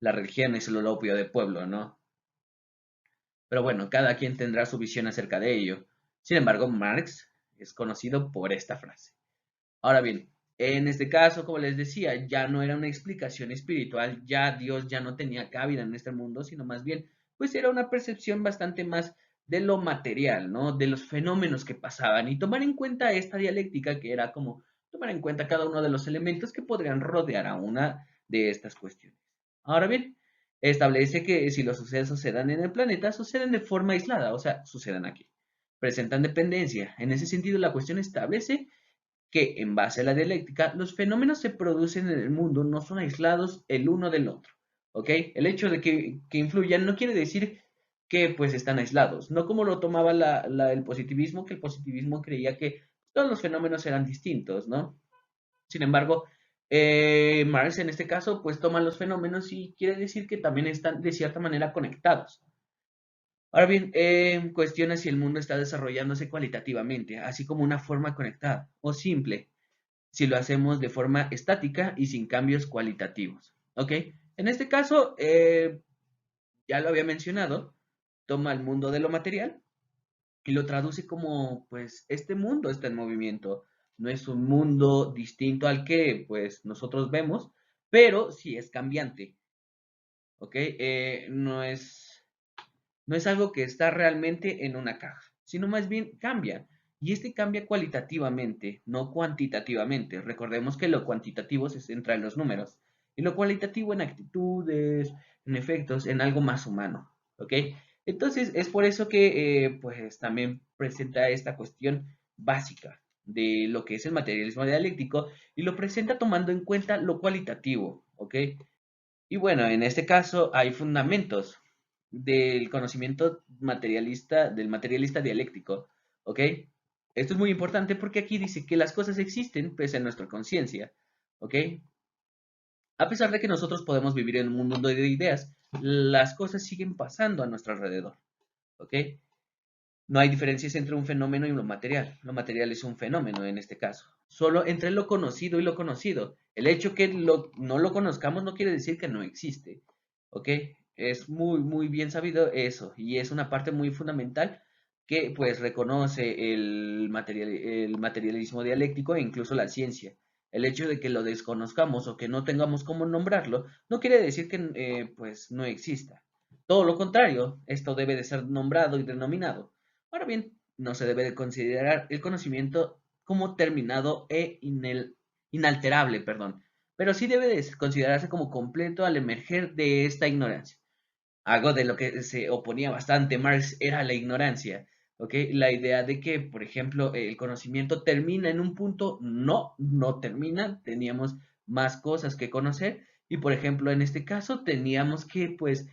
la religión es el opio del pueblo, ¿no? Pero bueno, cada quien tendrá su visión acerca de ello. Sin embargo, Marx es conocido por esta frase. Ahora bien, en este caso, como les decía, ya no era una explicación espiritual, ya Dios ya no tenía cabida en este mundo, sino más bien, pues era una percepción bastante más de lo material, ¿no? De los fenómenos que pasaban y tomar en cuenta esta dialéctica que era como tomar en cuenta cada uno de los elementos que podrían rodear a una de estas cuestiones. Ahora bien, establece que si los sucesos se dan en el planeta, suceden de forma aislada, o sea, suceden aquí. Presentan dependencia. En ese sentido, la cuestión establece que, en base a la dialéctica, los fenómenos se producen en el mundo, no son aislados el uno del otro, ¿ok? El hecho de que influyan no quiere decir que, pues, están aislados, no como lo tomaba el positivismo, que el positivismo creía que todos los fenómenos eran distintos, ¿no? Sin embargo, Marx en este caso, pues, toma los fenómenos y quiere decir que también están de cierta manera conectados. Ahora bien, cuestiona si el mundo está desarrollándose cualitativamente, así como una forma conectada, o simple, si lo hacemos de forma estática y sin cambios cualitativos. ¿Ok? En este caso, ya lo había mencionado, toma el mundo de lo material y lo traduce como, pues, este mundo está en movimiento. No es un mundo distinto al que, pues, nosotros vemos, pero sí es cambiante. ¿Ok? No es algo que está realmente en una caja, sino más bien cambia. Y este cambia cualitativamente, no cuantitativamente. Recordemos que lo cuantitativo se centra en los números y lo cualitativo en actitudes, en efectos, en algo más humano. ¿Ok? Entonces, es por eso que pues también presenta esta cuestión básica de lo que es el materialismo dialéctico y lo presenta tomando en cuenta lo cualitativo. ¿Ok? Y bueno, en este caso hay fundamentos del conocimiento materialista, del materialista dialéctico, ¿ok? Esto es muy importante porque aquí dice que las cosas existen pese a nuestra conciencia, ¿ok? A pesar de que nosotros podemos vivir en un mundo de ideas, las cosas siguen pasando a nuestro alrededor, ¿ok? No hay diferencias entre un fenómeno y lo material. Lo material es un fenómeno en este caso. Solo entre lo conocido y lo conocido. El hecho que no lo conozcamos no quiere decir que no existe, ¿ok? Es muy bien sabido eso y es una parte muy fundamental que pues reconoce el materialismo dialéctico e incluso la ciencia. El hecho de que lo desconozcamos o que no tengamos cómo nombrarlo no quiere decir que pues no exista. Todo lo contrario, esto debe de ser nombrado y denominado. Ahora bien, no se debe de considerar el conocimiento como terminado e inalterable, perdón, pero sí debe de considerarse como completo al emerger de esta ignorancia. Algo de lo que se oponía bastante Marx era la ignorancia, ¿ok? La idea de que, por ejemplo, el conocimiento termina en un punto, no termina, teníamos más cosas que conocer y, por ejemplo, en este caso teníamos que, pues,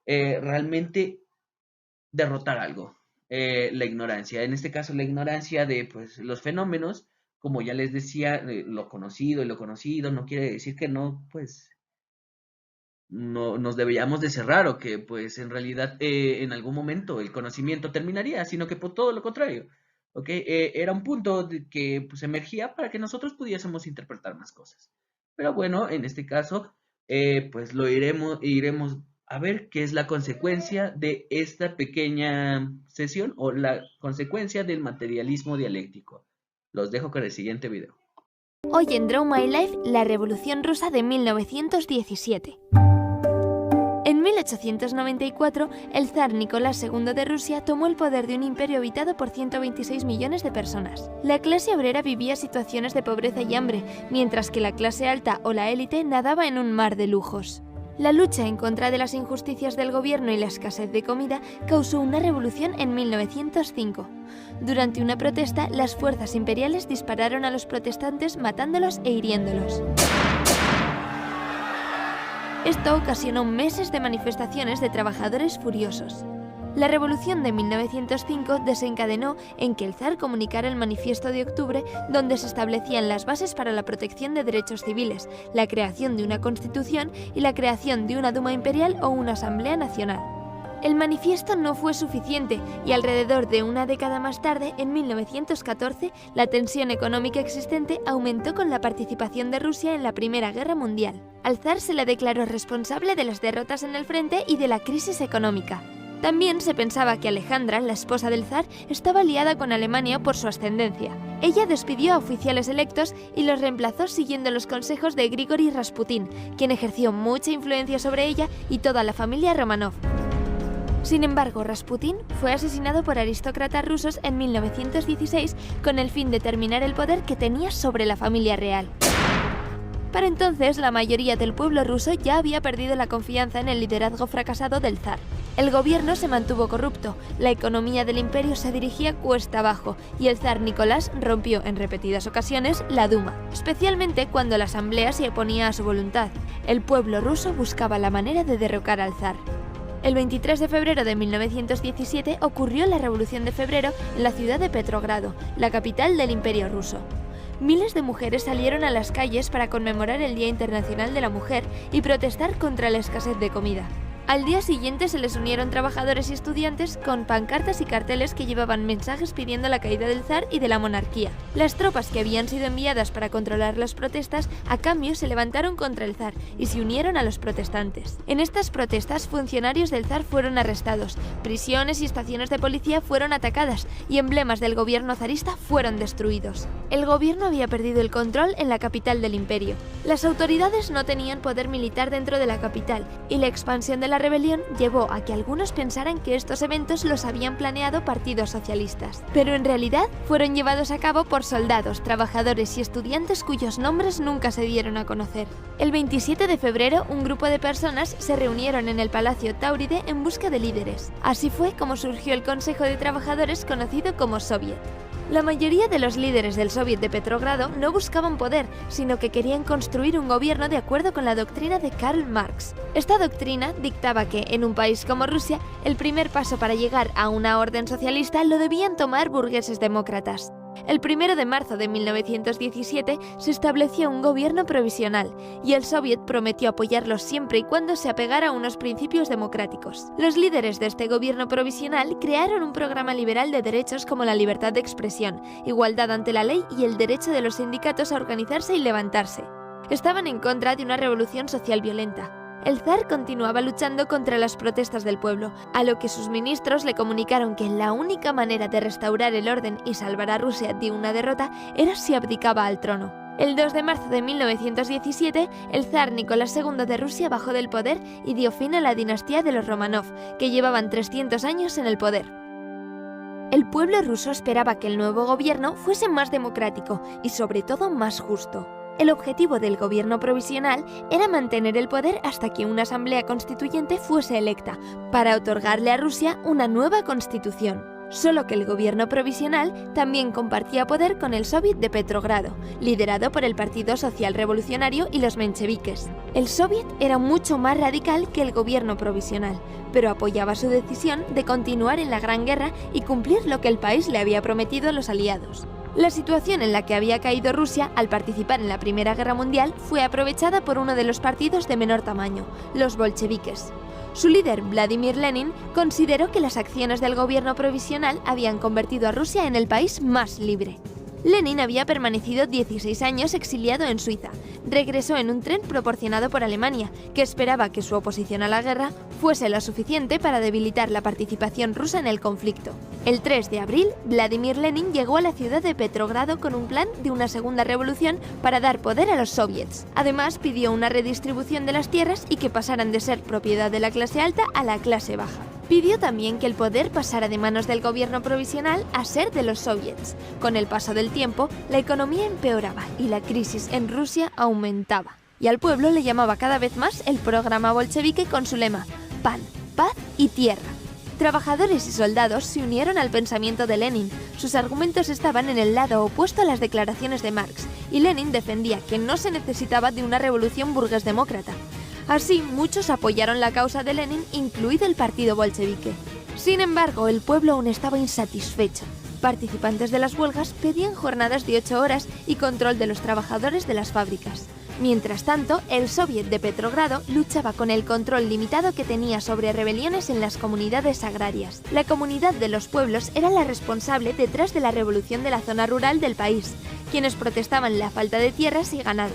realmente derrotar algo, la ignorancia. En este caso, la ignorancia de, pues, los fenómenos, como ya les decía, lo conocido y lo conocido no quiere decir que no, pues, no nos deberíamos de cerrar o que pues en realidad en algún momento el conocimiento terminaría, sino que por todo lo contrario, ¿ok? Era un punto que pues emergía para que nosotros pudiésemos interpretar más cosas. Pero bueno, en este caso, pues iremos a ver qué es la consecuencia de esta pequeña sesión o la consecuencia del materialismo dialéctico. Los dejo con el siguiente video. Hoy en Draw My Life, la Revolución Rusa de 1917. En 1894, el zar Nicolás II de Rusia tomó el poder de un imperio habitado por 126 millones de personas. La clase obrera vivía situaciones de pobreza y hambre, mientras que la clase alta o la élite nadaba en un mar de lujos. La lucha en contra de las injusticias del gobierno y la escasez de comida causó una revolución en 1905. Durante una protesta, las fuerzas imperiales dispararon a los protestantes matándolos e hiriéndolos. Esto ocasionó meses de manifestaciones de trabajadores furiosos. La revolución de 1905 desencadenó en que el zar comunicara el Manifiesto de Octubre, donde se establecían las bases para la protección de derechos civiles, la creación de una constitución y la creación de una Duma imperial o una Asamblea Nacional. El manifiesto no fue suficiente y alrededor de una década más tarde, en 1914, la tensión económica existente aumentó con la participación de Rusia en la Primera Guerra Mundial. Al zar se le declaró responsable de las derrotas en el frente y de la crisis económica. También se pensaba que Alejandra, la esposa del zar, estaba liada con Alemania por su ascendencia. Ella despidió a oficiales electos y los reemplazó siguiendo los consejos de Grigori Rasputín, quien ejerció mucha influencia sobre ella y toda la familia Romanov. Sin embargo, Rasputín fue asesinado por aristócratas rusos en 1916 con el fin de terminar el poder que tenía sobre la familia real. Para entonces, la mayoría del pueblo ruso ya había perdido la confianza en el liderazgo fracasado del zar. El gobierno se mantuvo corrupto, la economía del imperio se dirigía cuesta abajo y el zar Nicolás rompió en repetidas ocasiones la Duma, especialmente cuando la asamblea se oponía a su voluntad. El pueblo ruso buscaba la manera de derrocar al zar. El 23 de febrero de 1917 ocurrió la Revolución de Febrero en la ciudad de Petrogrado, la capital del Imperio ruso. Miles de mujeres salieron a las calles para conmemorar el Día Internacional de la Mujer y protestar contra la escasez de comida. Al día siguiente se les unieron trabajadores y estudiantes con pancartas y carteles que llevaban mensajes pidiendo la caída del zar y de la monarquía. Las tropas que habían sido enviadas para controlar las protestas, a cambio se levantaron contra el zar y se unieron a los protestantes. En estas protestas, funcionarios del zar fueron arrestados, prisiones y estaciones de policía fueron atacadas y emblemas del gobierno zarista fueron destruidos. El gobierno había perdido el control en la capital del imperio. Las autoridades no tenían poder militar dentro de la capital y la expansión de la rebelión llevó a que algunos pensaran que estos eventos los habían planeado partidos socialistas, pero en realidad fueron llevados a cabo por soldados, trabajadores y estudiantes cuyos nombres nunca se dieron a conocer. El 27 de febrero, un grupo de personas se reunieron en el Palacio Táuride en busca de líderes. Así fue como surgió el Consejo de Trabajadores conocido como Soviet. La mayoría de los líderes del Soviet de Petrogrado no buscaban poder, sino que querían construir un gobierno de acuerdo con la doctrina de Karl Marx. Esta doctrina dictaba que, en un país como Rusia, el primer paso para llegar a una orden socialista lo debían tomar burgueses demócratas. El 1 de marzo de 1917 se estableció un gobierno provisional y el Soviet prometió apoyarlo siempre y cuando se apegara a unos principios democráticos. Los líderes de este gobierno provisional crearon un programa liberal de derechos como la libertad de expresión, igualdad ante la ley y el derecho de los sindicatos a organizarse y levantarse. Estaban en contra de una revolución social violenta. El zar continuaba luchando contra las protestas del pueblo, a lo que sus ministros le comunicaron que la única manera de restaurar el orden y salvar a Rusia de una derrota era si abdicaba al trono. El 2 de marzo de 1917, el zar Nicolás II de Rusia bajó del poder y dio fin a la dinastía de los Romanov, que llevaban 300 años en el poder. El pueblo ruso esperaba que el nuevo gobierno fuese más democrático y sobre todo más justo. El objetivo del gobierno provisional era mantener el poder hasta que una asamblea constituyente fuese electa, para otorgarle a Rusia una nueva constitución. Solo que el gobierno provisional también compartía poder con el Soviet de Petrogrado, liderado por el Partido Social Revolucionario y los mencheviques. El Soviet era mucho más radical que el gobierno provisional, pero apoyaba su decisión de continuar en la Gran Guerra y cumplir lo que el país le había prometido a los aliados. La situación en la que había caído Rusia al participar en la Primera Guerra Mundial fue aprovechada por uno de los partidos de menor tamaño, los bolcheviques. Su líder, Vladimir Lenin, consideró que las acciones del gobierno provisional habían convertido a Rusia en el país más libre. Lenin había permanecido 16 años exiliado en Suiza. Regresó en un tren proporcionado por Alemania, que esperaba que su oposición a la guerra fuese lo suficiente para debilitar la participación rusa en el conflicto. El 3 de abril, Vladimir Lenin llegó a la ciudad de Petrogrado con un plan de una segunda revolución para dar poder a los soviets. Además, pidió una redistribución de las tierras y que pasaran de ser propiedad de la clase alta a la clase baja. Pidió también que el poder pasara de manos del gobierno provisional a ser de los soviets. Con el paso del tiempo, la economía empeoraba y la crisis en Rusia aumentaba. Y al pueblo le llamaba cada vez más el programa bolchevique con su lema: pan, paz y tierra. Trabajadores y soldados se unieron al pensamiento de Lenin. Sus argumentos estaban en el lado opuesto a las declaraciones de Marx, y Lenin defendía que no se necesitaba de una revolución burgués demócrata. Así, muchos apoyaron la causa de Lenin, incluido el partido bolchevique. Sin embargo, el pueblo aún estaba insatisfecho. Participantes de las huelgas pedían jornadas de 8 horas y control de los trabajadores de las fábricas. Mientras tanto, el Soviet de Petrogrado luchaba con el control limitado que tenía sobre rebeliones en las comunidades agrarias. La comunidad de los pueblos era la responsable detrás de la revolución de la zona rural del país, quienes protestaban la falta de tierras y ganado.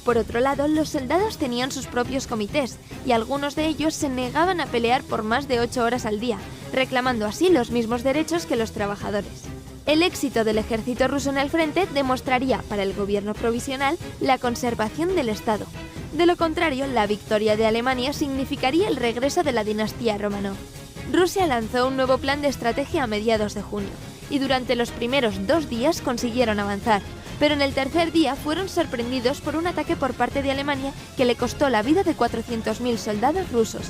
Por otro lado, los soldados tenían sus propios comités, y algunos de ellos se negaban a pelear por más de 8 horas al día, reclamando así los mismos derechos que los trabajadores. El éxito del ejército ruso en el frente demostraría para el gobierno provisional la conservación del Estado. De lo contrario, la victoria de Alemania significaría el regreso de la dinastía Romanov. Rusia lanzó un nuevo plan de estrategia a mediados de junio, y durante los primeros 2 días consiguieron avanzar. pero en el tercer día fueron sorprendidos por un ataque por parte de Alemania que le costó la vida de 400.000 soldados rusos.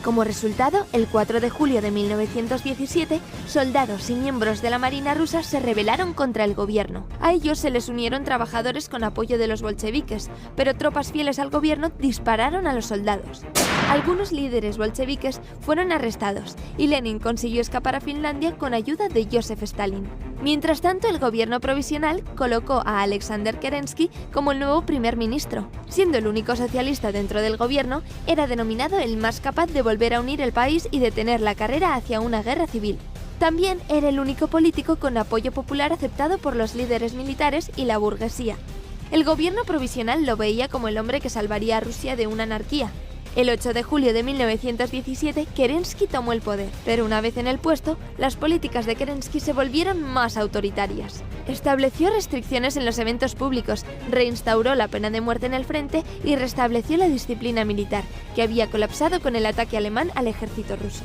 Como resultado, el 4 de julio de 1917, soldados y miembros de la Marina rusa se rebelaron contra el gobierno. A ellos se les unieron trabajadores con apoyo de los bolcheviques, pero tropas fieles al gobierno dispararon a los soldados. Algunos líderes bolcheviques fueron arrestados y Lenin consiguió escapar a Finlandia con ayuda de Joseph Stalin. Mientras tanto, el gobierno provisional colocó a Alexander Kerensky como el nuevo primer ministro. Siendo el único socialista dentro del gobierno, era denominado el más capaz de volver a unir el país y detener la carrera hacia una guerra civil. También era el único político con apoyo popular aceptado por los líderes militares y la burguesía. El gobierno provisional lo veía como el hombre que salvaría a Rusia de una anarquía. El 8 de julio de 1917, Kerensky tomó el poder, pero una vez en el puesto, las políticas de Kerensky se volvieron más autoritarias. Estableció restricciones en los eventos públicos, reinstauró la pena de muerte en el frente y restableció la disciplina militar, que había colapsado con el ataque alemán al ejército ruso.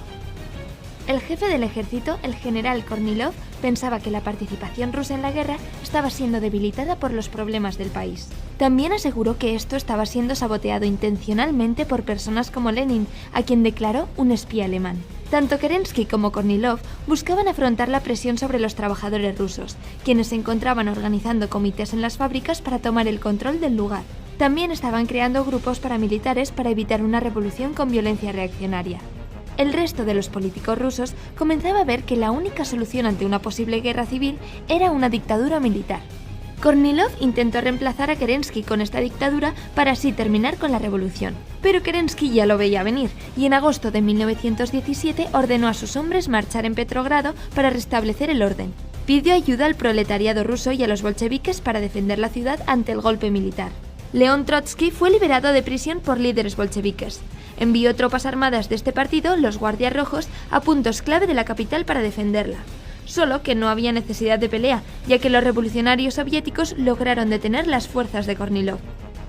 El jefe del ejército, el general Kornilov, pensaba que la participación rusa en la guerra estaba siendo debilitada por los problemas del país. También aseguró que esto estaba siendo saboteado intencionalmente por personas como Lenin, a quien declaró un espía alemán. Tanto Kerensky como Kornilov buscaban afrontar la presión sobre los trabajadores rusos, quienes se encontraban organizando comités en las fábricas para tomar el control del lugar. También estaban creando grupos paramilitares para evitar una revolución con violencia reaccionaria. El resto de los políticos rusos comenzaba a ver que la única solución ante una posible guerra civil era una dictadura militar. Kornilov intentó reemplazar a Kerensky con esta dictadura para así terminar con la revolución. Pero Kerensky ya lo veía venir y en agosto de 1917 ordenó a sus hombres marchar en Petrogrado para restablecer el orden. Pidió ayuda al proletariado ruso y a los bolcheviques para defender la ciudad ante el golpe militar. León Trotsky fue liberado de prisión por líderes bolcheviques. Envió tropas armadas de este partido, los Guardias Rojos, a puntos clave de la capital para defenderla. Solo que no había necesidad de pelea, ya que los revolucionarios soviéticos lograron detener las fuerzas de Kornilov.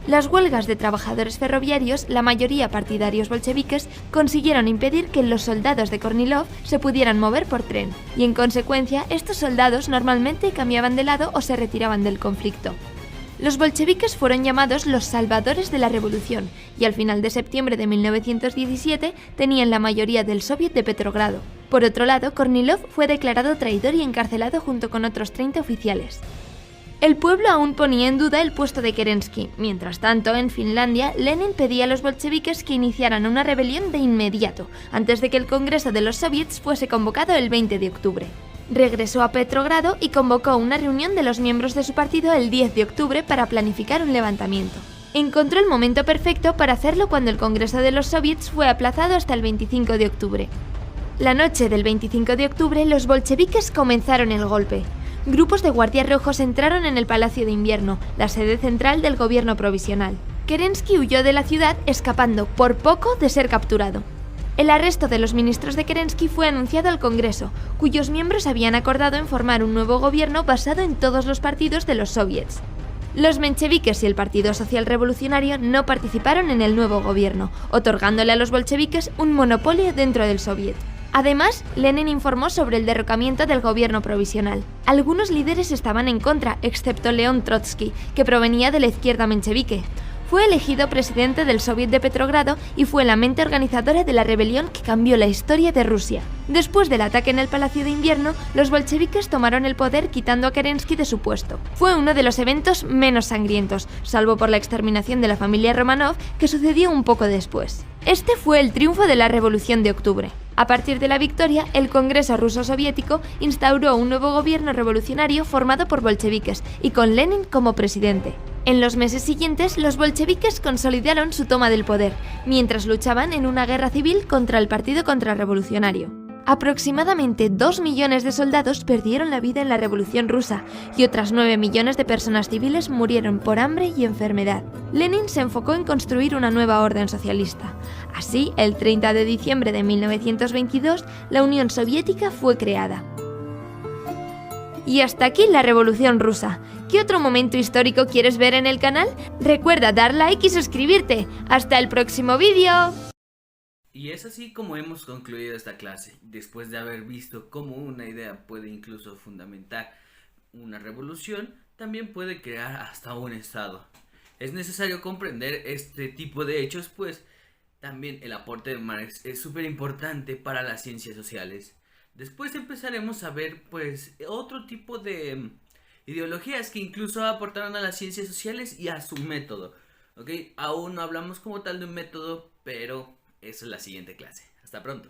Las huelgas de trabajadores ferroviarios, la mayoría partidarios bolcheviques, consiguieron impedir que los soldados de Kornilov se pudieran mover por tren, y en consecuencia estos soldados normalmente cambiaban de lado o se retiraban del conflicto. Los bolcheviques fueron llamados los salvadores de la revolución y al final de septiembre de 1917 tenían la mayoría del Soviet de Petrogrado. Por otro lado, Kornilov fue declarado traidor y encarcelado junto con otros 30 oficiales. El pueblo aún ponía en duda el puesto de Kerensky. Mientras tanto, en Finlandia, Lenin pedía a los bolcheviques que iniciaran una rebelión de inmediato, antes de que el Congreso de los Soviets fuese convocado el 20 de octubre. Regresó a Petrogrado y convocó una reunión de los miembros de su partido el 10 de octubre para planificar un levantamiento. Encontró el momento perfecto para hacerlo cuando el Congreso de los Soviets fue aplazado hasta el 25 de octubre. La noche del 25 de octubre, los bolcheviques comenzaron el golpe. Grupos de guardias rojos entraron en el Palacio de Invierno, la sede central del gobierno provisional. Kerensky huyó de la ciudad, escapando por poco de ser capturado. El arresto de los ministros de Kerensky fue anunciado al Congreso, cuyos miembros habían acordado en formar un nuevo gobierno basado en todos los partidos de los soviets. Los mencheviques y el Partido Social Revolucionario no participaron en el nuevo gobierno, otorgándole a los bolcheviques un monopolio dentro del soviet. Además, Lenin informó sobre el derrocamiento del gobierno provisional. Algunos líderes estaban en contra, excepto León Trotsky, que provenía de la izquierda menchevique. Fue elegido presidente del Soviet de Petrogrado y fue la mente organizadora de la rebelión que cambió la historia de Rusia. Después del ataque en el Palacio de Invierno, los bolcheviques tomaron el poder quitando a Kerensky de su puesto. Fue uno de los eventos menos sangrientos, salvo por la exterminación de la familia Romanov, que sucedió un poco después. Este fue el triunfo de la Revolución de Octubre. A partir de la victoria, el Congreso ruso-soviético instauró un nuevo gobierno revolucionario formado por bolcheviques y con Lenin como presidente. En los meses siguientes, los bolcheviques consolidaron su toma del poder, mientras luchaban en una guerra civil contra el Partido Contrarrevolucionario. Aproximadamente 2 millones de soldados perdieron la vida en la Revolución Rusa y otras 9 millones de personas civiles murieron por hambre y enfermedad. Lenin se enfocó en construir una nueva orden socialista. Así, el 30 de diciembre de 1922, la Unión Soviética fue creada. Y hasta aquí la Revolución Rusa. ¿Qué otro momento histórico quieres ver en el canal? Recuerda dar like y suscribirte. ¡Hasta el próximo vídeo! Y es así como hemos concluido esta clase, después de haber visto cómo una idea puede incluso fundamentar una revolución. también puede crear hasta un estado. Es necesario comprender este tipo de hechos, pues también el aporte de Marx es súper importante para las ciencias sociales. Después empezaremos a ver pues otro tipo de ideologías que incluso aportaron a las ciencias sociales y a su método. ¿Ok? Aún no hablamos como tal de un método, pero esa es la siguiente clase. Hasta pronto.